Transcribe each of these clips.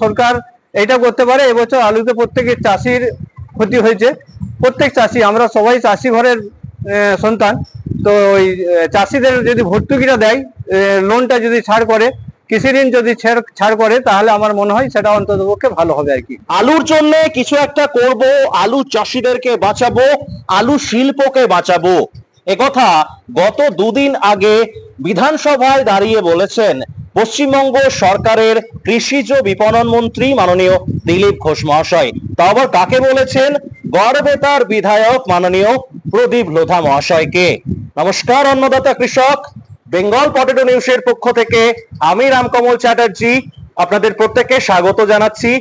সরকার এটা করতে পারে। এবছর আলুতে প্রত্যেকের চাষির ক্ষতি হয়েছে। প্রত্যেক চাষি, আমরা সবাই চাষি ঘরের সন্তান। তো ওই চাষিদের যদি ভর্তুকিটা দেয়, লোনটা যদি ছাড় করে, কৃষি ঋণ যদি ছাড় করে, তাহলে আমার মনে হয় সেটা অন্ততপক্ষে ভালো হবে আর কি। আলুর জন্য কিছু একটা করব, আলু চাষিদেরকে বাঁচাবো, আলু শিল্পকে বাঁচাবো, একথা গত দুদিন আগে বিধানসভায় দাঁড়িয়ে বলেছেন পশ্চিমবঙ্গ সরকারের কৃষিজ বিপণন মন্ত্রী মাননীয় দিলীপ ঘোষ মহাশয়। তা আবার কাকে বলেছেন? গড়বেতার বিধায়ক মাননীয় প্রদীপ লোধা মহাশয়কে। নমস্কার, অন্নদাতা কৃষক, বেঙ্গল পটেটো নিউজের পক্ষ থেকে আমি রামকমল চ্যাটার্জি আপনাদের প্রত্যেককে স্বাগত জানাচ্ছি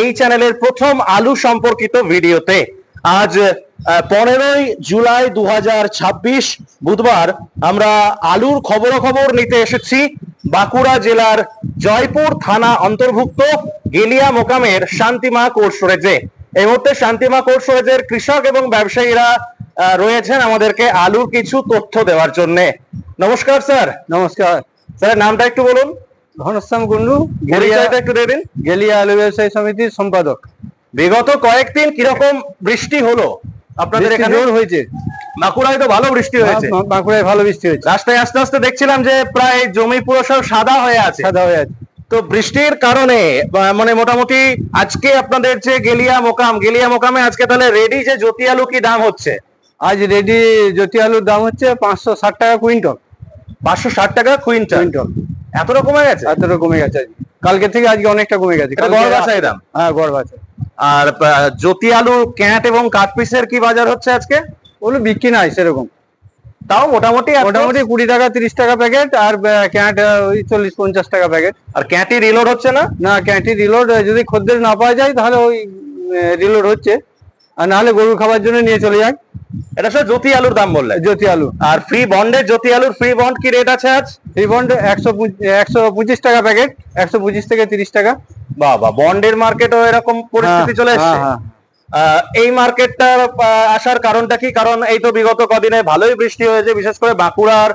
এই চ্যানেলের প্রথম আলু সম্পর্কিত ভিডিওতে। আজ 15ই জুলাই 2026 বুধবার আমরা আলুর খবরাখবর নিতে এসেছি বাঁকুড়া জেলার জয়পুর থানা অন্তর্ভুক্ত গেলিয়া মোকামের শান্তিমা কোল্ড স্টোরেজে। এই মুহূর্তে শান্তিমা কোল্ড স্টোরেজের কৃষক এবং ব্যবসায়ীরা রয়েছেন আমাদেরকে আলুর কিছু তথ্য দেওয়ার জন্য। নমস্কার স্যার। নমস্কার স্যার, নামটা একটু বলুন। ঘনশ্যাম কুন্ডু, পরিচয়টা একটু দিয়ে দিন। গেলিয়া আলু ব্যবসায়ী সমিতির সম্পাদক। বিগত কয়েকদিন কিরকম বৃষ্টি হলো আপনাদের এখানে? হয়েছে, বাঁকুড়ায় তো ভালো বৃষ্টি হয়েছে। বাঁকুড়ায় ভালো বৃষ্টি হয়েছে। রাস্তায় আস্তে আস্তে দেখছিলাম যে প্রায় জমি পুরো সব সাদা হয়ে আছে। সাদা হয়ে আছে। তো বৃষ্টির কারণে মানে মোটামুটি আজকে আপনাদের যে গেলিয়া মোকামে আজকে তাহলে রেডি যে জ্যোতি আলু কি দাম হচ্ছে? আজ রেডি জ্যোতি আলুর দাম হচ্ছে 560 টাকা কুইন্টাল। 560 টাকা কুইন্টাল। এতটা কমে গেছে? এতটা কমে গেছে আজকে, কালকে থেকে আজকে অনেকটা কমে গেছে। গড় বাছাই দাম? হ্যাঁ, গড় বাছাই। আর জ্যোতি আলু ক্যাট এবং কাঠ পিসের কি বাজার হচ্ছে আজকে? ওগুলো বিক্রি নাই সেরকম। তাও মোটামুটি 20 টাকা 30 টাকা প্যাকেট, আর ক্যাট ওই 40-50 টাকা প্যাকেট। আর ক্যাটি রিলোড হচ্ছে না? না, ক্যাটি রিলোড যদি খদ্দের না পাওয়া যায় তাহলে ওই রিলোড হচ্ছে, আর নাহলে গরুর খাবার জন্য নিয়ে চলে যায়। এটা স্যার জ্যোতি আলুর দাম বললেন? জ্যোতি আলু। আর ফ্রি বন্ডের জ্যোতি আলুর ফ্রি বন্ড কি রেট আছে আজ? ফ্রি বন্ড 125 টাকা প্যাকেট, 125 থেকে 30 টাকা। বাবা, বন্ডের মার্কেটও এরকম পরিস্থিতি চলে এসেছে। এই মার্কেটটার আসার কারণটা কি? কারণ এই তো বিগত কদিনে ভালোই বৃষ্টি হয়েছে, বিশেষ করে বাঁকুড়ার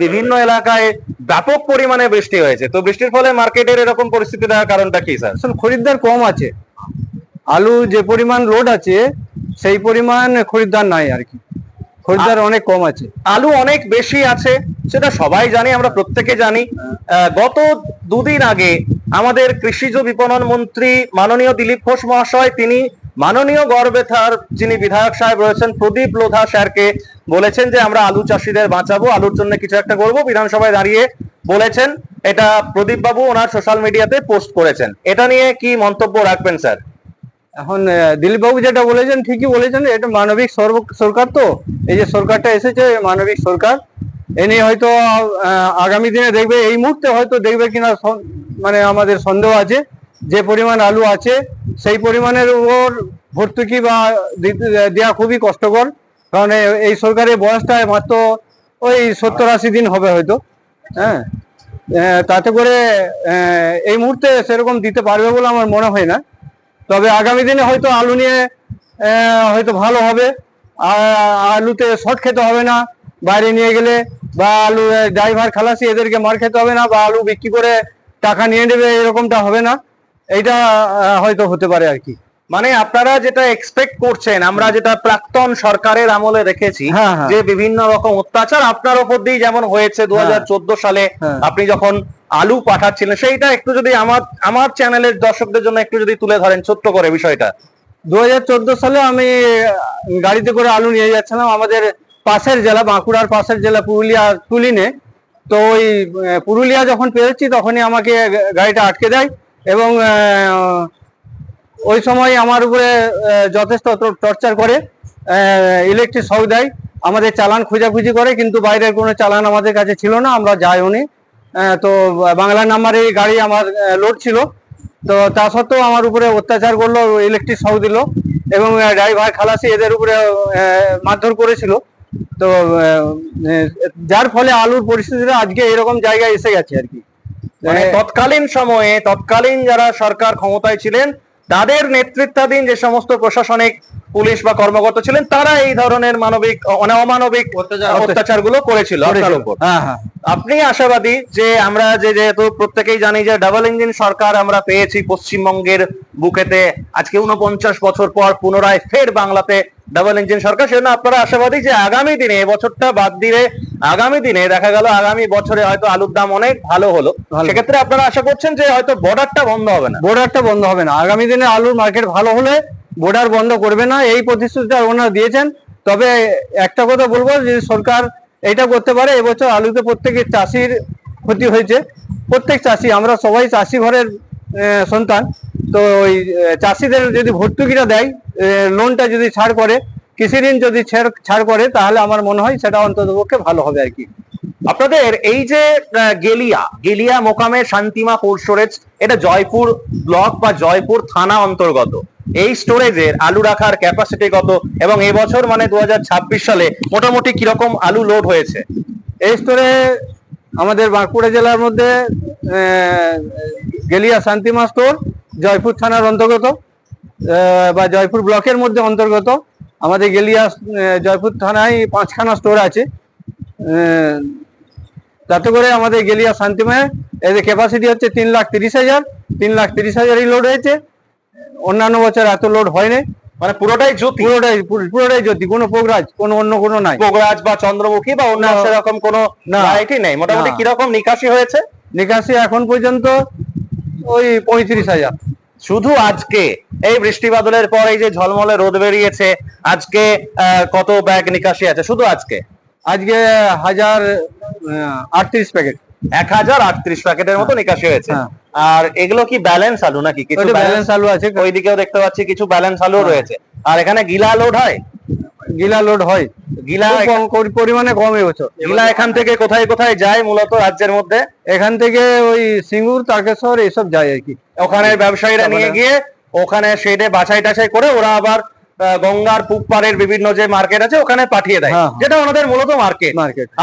বিভিন্ন এলাকায় ব্যাপক পরিমাণে বৃষ্টি হয়েছে। তো বৃষ্টির ফলে মার্কেটের এরকম পরিস্থিতি দেওয়ার কারণটা কি স্যার? আসলে খরিদ্দার কম আছে। আলু যে পরিমাণ লোড আছে সেই পরিমাণ খরিদ্দার নাই আর কি। খরিদ্দার অনেক কম আছে। আলু অনেক বেশি আছে সেটা সবাই জানি, আমরা প্রত্যেকে জানি। গত দুদিন আগে আমাদের কৃষিজ বিপণন মন্ত্রী মাননীয় দিলীপ ঘোষ মহাশয়, তিনি মাননীয় গড়বেতার যিনি বিধায়ক সাহেব রয়েছেন প্রদীপ লোধা স্যারকে বলেছেন যে আমরা আলু চাষিদের বাঁচাবো, আলুর জন্য কিছু একটা করবো। বিধানসভায় দাঁড়িয়ে বলেছেন, এটা প্রদীপ বাবু ওনার সোশ্যাল মিডিয়াতে পোস্ট করেছেন। এটা নিয়ে কি মন্তব্য রাখবেন স্যার? এখন দিলীপ বাবু যেটা বলেছেন ঠিকই বলেছেন। এটা মানবিক সরকার, তো এই যে সরকারটা এসেছে মানবিক সরকার, এ নিয়ে হয়তো আগামী দিনে দেখবে, এই মুহূর্তে হয়তো দেখবে কিনা মানে আমাদের সন্দেহ আছে। যে পরিমাণ আলু আছে সেই পরিমাণের উপর ভর্তুকি বা দেওয়া খুবই কষ্টকর। কারণ এই সরকারের বয়সটা মাত্র ওই 70-80 দিন হবে হয়তো। হ্যাঁ, তাতে করে এই মুহূর্তে সেরকম দিতে পারবে বলে আমার মনে হয় না। তবে আগামী দিনে হয়তো আলু নিয়ে হয়তো ভালো হবে। আলুতে শর্ট খেতে হবে না বাইরে নিয়ে গেলে, বা আলু ড্রাইভার খালাসি এদেরকে মার খেতে হবে না, বা আলু বিক্রি করে টাকা নিয়ে নেবে, এরকমটা হবে না। এইটা হয়তো হতে পারে আর কি। মানে আপনারা যেটা এক্সপেক্ট করছেন, আমরা যেটা প্রাক্তন সরকারের আমলে দেখেছি যে বিভিন্ন রকম অত্যাচার আপনার উপর দিয়ে যেমন হয়েছে 2014 সালে আপনি যখন আলু পাঠাচ্ছিলেন, সেইটা একটু যদি আমার চ্যানেলের দর্শকদের জন্য একটু যদি তুলে ধরেন ছোট্ট করে বিষয়টা। 2014 সালে আমি গাড়িতে করে আলু নিয়ে যাচ্ছিলাম আমাদের পাশের জেলা, বাঁকুড়ার পাশের জেলা পুরুলিয়া তুলিনে। তো ওই পুরুলিয়া যখন পেরোচ্ছি তখনই আমাকে গাড়িটা আটকে দেয়, এবং ওই সময় আমার উপরে যথেষ্ট টর্চার করে, ইলেকট্রিক শক দেয়, আমাদের চালান খোঁজাখুঁজি করে, কিন্তু বাইরের কোনো চালান আমাদের কাছে ছিল না, আমরা যাইওনি। তো বাংলা নাম্বারে গাড়ি আমার লোড ছিল, তো তা সত্ত্বেও আমার উপরে অত্যাচার করলো, ইলেকট্রিক শক দিল, এবং ড্রাইভার খালাসি এদের উপরে মারধর করেছিল। তো যার ফলে আলুর পরিস্থিতিটা আজকে এরকম জায়গায় এসে গেছে আর কি। মানে তৎকালীন সময়ে তৎকালীন যারা সরকার ক্ষমতায় ছিলেন তাদের নেতৃত্বাধীন যে সমস্ত প্রশাসনিক পুলিশ বা কর্মকর্তা ছিলেন তারা এই ধরনের মানবিক অমানবিক অত্যাচার গুলো করেছিল আপনার উপর। হ্যাঁ হ্যাঁ। আপনি আশাবাদী যে আমরা যেহেতু প্রত্যেকেই জানি যে ডাবল ইঞ্জিন সরকার আমরা পেয়েছি পশ্চিমবঙ্গের বুকেতে, আজকে 49 বছর পর পুনরায় ফের বাংলাতে ডাবল ইঞ্জিন সরকার, সেজন্য আপনারা আশাবাদী যে আগামী দিনে এবছরটা বাদ দিয়ে আগামী দিনে দেখা গেল আগামী বছরে হয়তো আলুর দাম অনেক ভালো হলো, সেক্ষেত্রে আপনারা আশা করছেন যে হয়তো বর্ডারটা বন্ধ হবে না? বর্ডারটা বন্ধ হবে না, আগামী দিনে আলুর মার্কেট ভালো হলে বর্ডার বন্ধ করবে না, এই প্রতিশ্রুতিটা ওনারা দিয়েছেন। তবে একটা কথা বলবো যে সরকার এটা করতে পারে, এবছর আলুতে প্রত্যেকের চাষির ক্ষতি হয়েছে, প্রত্যেক চাষি, আমরা সবাই চাষি ঘরের সন্তান, তো ওই চাষিদের যদি ভর্তুকিটা দেয়, লোনটা যদি ছাড় করে, কৃষি ঋণ যদি ছাড় করে, তাহলে আমার মনে হয় সেটা অন্ততপক্ষে ভালো হবে আর কি। আপনাদের এই যে গেলিয়া মোকামে শান্তিমা কোল্ড স্টোরেজ, এটা জয়পুর ব্লক বা জয়পুর থানা অন্তর্গত, এই স্টোরেজের আলু রাখার ক্যাপাসিটি কত এবং এবছর মানে 2026 সালে মোটামুটি কিরকম আলু লোড হয়েছে? এই স্টোরে আমাদের বাঁকুড়া জেলার মধ্যে গেলিয়া শান্তিমা স্টোর জয়পুর থানার অন্তর্গত বা জয়পুর ব্লকের মধ্যে অন্তর্গত। আমাদের গেলিয়া জয়পুর থানায় 5খানা স্টোর আছে, তাতে করে আমাদের গেলিয়া শান্তিমায় এদের ক্যাপাসিটি হচ্ছে 3,30,000, 3,30,000ই লোড হয়েছে। অন্যান্য বছর এত লোড হয়নি, মানে পুরোটাই জ্যোতি, পুরোটাই জ্যোতি, কোনো পোগরাজ, কোনো অন্য কোনো নাই, পোগরাজ বা চন্দ্রমুখী বা অন্য সেরকম কোনো ভ্যারাইটি নেই। মোটামুটি কিরকম নিকাশি হয়েছে? নিকাশি এখন পর্যন্ত ওই 35,000। শুধু আজকে এই বৃষ্টি বাদলের পর এই যে ঝলমলে রোদ বেরিয়েছে, আজকে কত ব্যাগ নিকাশি আছে শুধু আজকে? আজকে 1038 প্যাকেট, 1038 প্যাকেটের মতো নিকাশি হয়েছে। আর এগুলো কি ব্যালেন্স আলু নাকি? কিছু ব্যালেন্স আলু আছে, ওইদিকেও দেখতে পাচ্ছি কিছু ব্যালেন্স আলু রয়েছে। আর এখানে গিলা লোড হয়? গিলা লোড হয়, গিলা পরিমাণে কম এবছর। গিলা এখান থেকে কোথায় কোথায় যায় মূলত রাজ্যের মধ্যে? এখান থেকে ওই সিঙ্গুর, তারকেশ্বর এইসব যায় আর কি। ওখানে ব্যবসায়ীরা নিয়ে গিয়ে ওখানে শেডে বাছাই টাছাই করে ওরা আবার গঙ্গার পূব পাড়ের বিভিন্ন যে মার্কেট আছে ওখানে পাঠিয়ে দেয়, যেটা ওনাদের মূলত মার্কেট।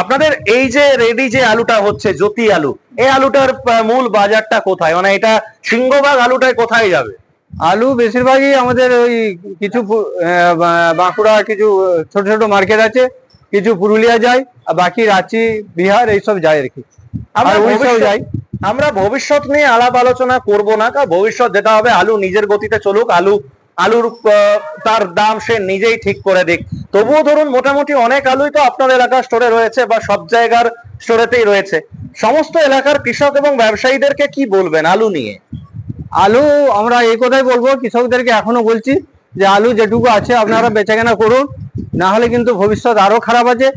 আপনাদের এই যে রেডি যে আলুটা হচ্ছে জ্যোতি আলু, এই আলুটার মূল বাজারটা কোথায়? মানে এটা সিংহভাগ আলুটাই কোথায় যাবে? আলু বেশিরভাগই আমাদের ওই কিছু বাঁকুড়া কিছু ছোট ছোট মার্কেট আছে, কিছু পুরুলিয়া যায়, আর বাকি রাঁচি, বিহার এইসব যায় আর কি, আর উড়িষ্যাও যায়। আমরা ভবিষ্যৎ নিয়ে আলাপ আলোচনা করব না, কারণ ভবিষ্যৎ যেটা হবে আলু নিজের গতিতে চলুক, আলুর তার দাম সে নিজেই ঠিক করে দিক। তবুও ধরুন মোটামুটি অনেক আলুই তো আপনার এলাকার স্টোরে রয়েছে বা সব জায়গার স্টোরেতেই রয়েছে। সমস্ত এলাকার কৃষক এবং ব্যবসায়ীদেরকে কি বলবেন আলু নিয়ে? আলু আমরা এই কথাই বলবো, কৃষকদেরকে এখনো বলছি যে আলু যেটুকু আছে আপনারা বেচাকেনা করুন, না হলে কিন্তু ভবিষ্যৎ আরো খারাপ আছে।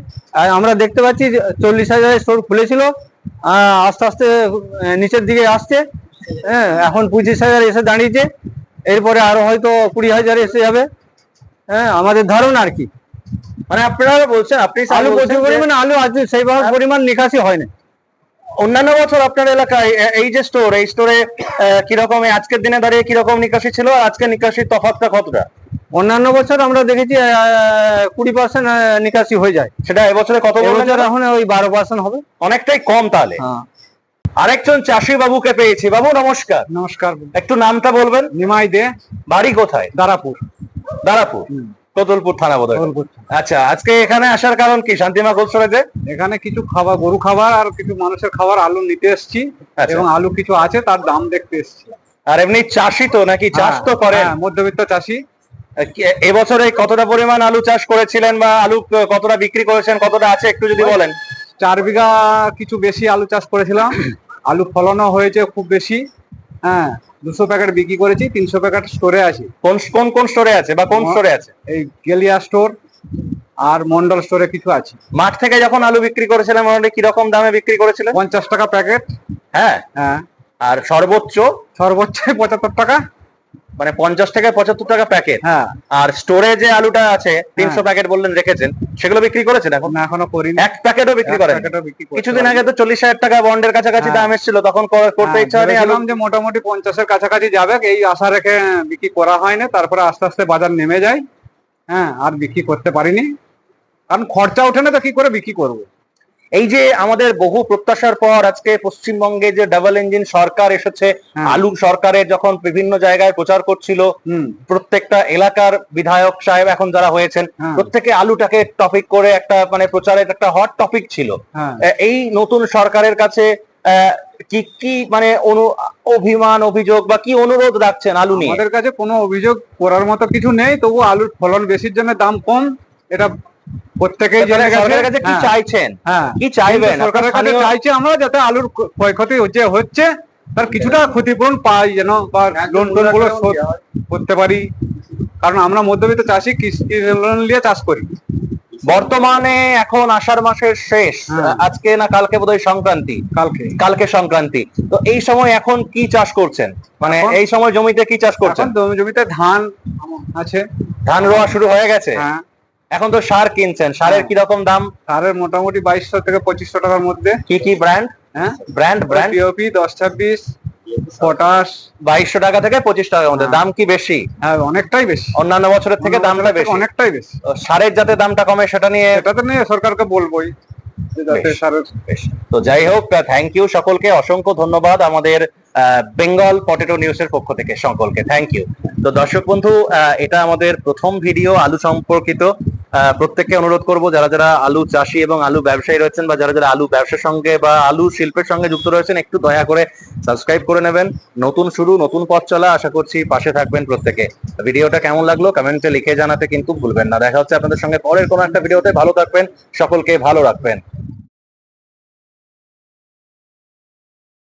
আমরা দেখতে পাচ্ছি 40,000 স্টোর খুলেছিল, আস্তে আস্তে নিচের দিকে আসছে, হ্যাঁ, এখন 25,000 এসে দাঁড়িয়েছে, এরপরে আরো হয়তো 20,000 এসে যাবে, হ্যাঁ, আমাদের ধারণা আর কি। মানে আপনারা বলছেন আপনি আলু প্রচুর পরিমাণে আলু আছে, সেইভাবে পরিমাণ নিকাশি হয় না। অন্যান্য বছর আপনার এলাকায় এই যে স্টোর, এই স্টোরে কিরকম আজকের দিনে দাঁড়িয়ে কিরকম নিকাশি ছিল, আর আজকে নিকাশির তফাৎটা কতটা? অন্যান্য বছর আমরা দেখেছি 20% নিকাশি হয়ে যায়, সেটা এবছরে কত? এবছর এখন ওই 12% হবে, অনেকটাই কম তাহলে। আরেকজন চাষি বাবুকে পেয়েছি। বাবু নমস্কার। নমস্কার। একটু নামটা বলবেন? নিমাই দে। বাড়ি কোথায়? দারাপুর। দারাপুর, কতুলপুর থানা বোধহয়। আচ্ছা, আজকে এখানে আসার কারণ কি? শান্তিমা কোল্ড স্টোরেজে এখানে কিছু খাবার, গরু খাবার আর কিছু মানুষের খাবার আলু নিতে এসেছি, এবং আলু কিছু আছে তার দাম দেখতে এসেছি। আর এমনি চাষি তো নাকি? চাষ তো করেন? মধ্যবিত্ত চাষি। এবছরে কতটা পরিমাণ আলু চাষ করেছিলেন বা আলু কতটা বিক্রি করেছেন, কতটা আছে একটু যদি বলেন? 4 বিঘা কিছু বেশি আলু চাষ করেছিলাম, আলু ফলনও হয়েছে খুব বেশি, হ্যাঁ, 200 প্যাকেট বিক্রি করেছি, 300 প্যাকেট স্টোরে আছে। কোন কোন স্টোরে আছে বা কোন স্টোরে আছে? এই গেলিয়া স্টোর আর মন্ডল স্টোরে কিছু আছে। মাঠ থেকে যখন আলু বিক্রি করেছিলেন মোটামুটি কিরকম দামে বিক্রি করেছিলেন? 50 টাকা প্যাকেট। হ্যাঁ হ্যাঁ। আর সর্বোচ্চ? সর্বোচ্চ 75 টাকা, মানে 50 থেকে 75 টাকা প্যাকেট। হ্যাঁ। আর স্টোরে যে আলুটা আছে 300 প্যাকেট বললেন রেখেছেন, সেগুলো বিক্রি করেছেন এখন? না, এখনো করিনি। এক প্যাকেটও বিক্রি করেন? কিছুদিন আগে তো 40,000 টাকা বন্ডের কাছাকাছি দাম এসেছিল, তখন করতে ইচ্ছা হয়নি? বললাম যে মোটামুটি 50-এর কাছাকাছি যাবে, এই আশা রেখে বিক্রি করা হয় না, তারপরে আস্তে আস্তে বাজার নেমে যায়, হ্যাঁ, আর বিক্রি করতে পারিনি, কারণ খরচা ওঠে না, তো কি করে বিক্রি করবো। এই যে আমাদের বহু প্রত্যাশার পর আজকে পশ্চিমবঙ্গে যে ডাবল ইঞ্জিন সরকার এসেছে, হ্যাঁ। আলু সরকারের যখন বিভিন্ন জায়গায় প্রচার করছিল, প্রত্যেকটা এলাকার বিধায়ক সাহেব এখন যারা হয়েছেন হ্যাঁ। প্রত্যেকে আলুটাকে টপিক করে একটা মানে প্রচারের একটা হট টপিক ছিল। হ্যাঁ। এই নতুন সরকারের কাছে কি কি মানে অভিমান অভিযোগ বা কি অনুরোধ রাখছেন আলু নিয়ে? আমাদের কাছে কোনো অভিযোগ করার মতো কিছু নেই, তবু আলুর ফলন বেশির জন্য দাম কম, এটা প্রত্যেকেই জেনে গেছে। সরকারের কাছে কি হ্যাঁ। চাইছেন? হ্যাঁ, কি চাইবেন? কিন্তু সরকারের কাছে স্থানীয়- চাইছি আমরা যাতে আলুর ক্ষয়ক্ষতি হচ্ছে তার কিছুটা ক্ষতিপূরণ পাই, যেন বা লোন টোন গুলো শোধ করতে পারি, কারণ আমরা মধ্যবিত্ত চাষি, কৃষি লোন নিয়ে চাষ করি। বর্তমানে এখন আষাঢ় মাসের শেষ, হ্যাঁ। আজকে না কালকে বোধহয় সংক্রান্তি, কালকে কালকে সংক্রান্তি। তো এই সময় এখন কি চাষ করছেন, মানে এখন- এই সময় জমিতে কি চাষ করছেন? এখন জমিতে ধান আছে। ধান রোয়া শুরু হয়ে গেছে? হ্যাঁ, এখন তো সার কিনছেন, সারের হ্যাঁ। কি রকম দাম? সারের মোটামুটি 2200 থেকে 2500 টাকার মধ্যে। কি কি ব্র্যান্ড? হ্যাঁ, ব্র্যান্ড ব্র্যান্ড পিওপি 10-26, পটাশ। 2200 টাকা থেকে 25 টাকার মধ্যে। হ্যাঁ। দাম কি বেশি? হ্যাঁ, অনেকটাই বেশি, অন্যান্য বছরের থেকে দামটা বেশি? অনেকটাই বেশি। তো সারের যাতে দামটা কমে সেটা নিয়ে এটা তো নিয়ে সরকারকে বলবোই যে যাতে বেশ। সারের। বেশ। তো যাই হোক, থ্যাংক ইউ সকলকে, অসংখ্য ধন্যবাদ আমাদের বেঙ্গল পটেটো নিউজের পক্ষ থেকে সকলকে থ্যাংক ইউ। তো দর্শক বন্ধু, এটা আমাদের প্রথম ভিডিও আলু সম্পর্কিত। প্রত্যেককে অনুরোধ করব যারা যারা আলু চাষি এবং আলু ব্যবসায়ী রয়েছেন বা যারা যারা আলু ব্যবসার সঙ্গে বা আলু শিল্পের সঙ্গে যুক্ত রয়েছেন, একটু দয়া করে সাবস্ক্রাইব করে নেবেন। নতুন শুরু, নতুন পথ চলা, আশা করছি পাশে থাকবেন প্রত্যেকে। ভিডিওটা কেমন লাগলো কমেন্টে লিখে জানাতে কিন্তু ভুলবেন না। দেখা হচ্ছে আপনাদের সঙ্গে পরের কোনো একটা ভিডিওতে। ভালো থাকবেন, সকলকে ভালো রাখবেন।